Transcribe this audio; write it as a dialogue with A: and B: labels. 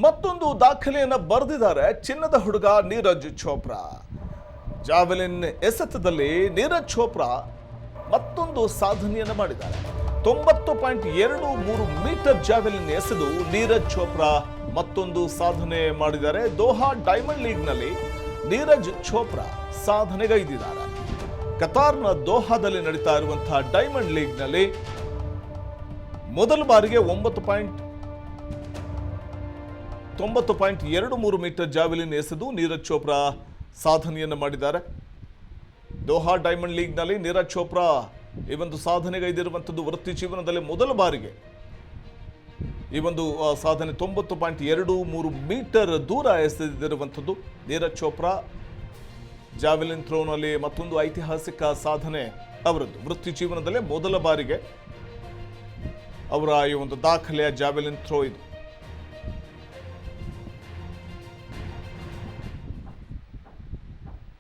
A: ಮತ್ತೊಂದು ದಾಖಲೆಯನ್ನು ಬರೆದಿದ್ದಾರೆ ಚಿನ್ನದ ಹುಡುಗ ನೀರಜ್ ಚೋಪ್ರಾ. ಜಾವೆಲಿನ್ ಎಸೆತದಲ್ಲಿ ನೀರಜ್ ಚೋಪ್ರಾ ಮತ್ತೊಂದು ಸಾಧನೆಯನ್ನು ಮಾಡಿದ್ದಾರೆ. 90.23 ಮೀಟರ್ ಜಾವೆಲಿನ್ ಎಸೆದು ನೀರಜ್ ಚೋಪ್ರಾ ಮತ್ತೊಂದು ಸಾಧನೆ ಮಾಡಿದ್ದಾರೆ. ದೋಹಾ ಡೈಮಂಡ್ ಲೀಗ್ನಲ್ಲಿ ನೀರಜ್ ಚೋಪ್ರಾ ಸಾಧನೆಗೈದಿದ್ದಾರೆ. ಕತಾರ್ನ ದೋಹಾದಲ್ಲಿ ನಡೀತಾ ಇರುವಂತಹ ಡೈಮಂಡ್ ಲೀಗ್ನಲ್ಲಿ ಮೊದಲ ಬಾರಿಗೆ 90.23 ಮೀಟರ್ ಜಾವೆಲಿನ್ ಎಸೆದು ನೀರಜ್ ಚೋಪ್ರಾ ಸಾಧನೆಯನ್ನು ಮಾಡಿದ್ದಾರೆ. ದೋಹಾ ಡೈಮಂಡ್ ಲೀಗ್ನಲ್ಲಿ ನೀರಜ್ ಚೋಪ್ರಾ ಈ ಒಂದು ಸಾಧನೆಗೈದಿರುವಂಥದ್ದು ವೃತ್ತಿ ಜೀವನದಲ್ಲಿ ಮೊದಲ ಬಾರಿಗೆ ಈ ಒಂದು ಸಾಧನೆ 90.23 ಮೀಟರ್ ದೂರ ಎಸೆದಿರುವಂಥದ್ದು ನೀರಜ್ ಚೋಪ್ರಾ. ಜಾವೆಲಿನ್ ಥ್ರೋನಲ್ಲಿ ಮತ್ತೊಂದು ಐತಿಹಾಸಿಕ ಸಾಧನೆ ಅವರದ್ದು. ವೃತ್ತಿ ಜೀವನದಲ್ಲೇ ಮೊದಲ ಬಾರಿಗೆ ಅವರ ಈ ಒಂದು ದಾಖಲೆಯ ಜಾವೆಲಿನ್ ಥ್ರೋ ಇದು.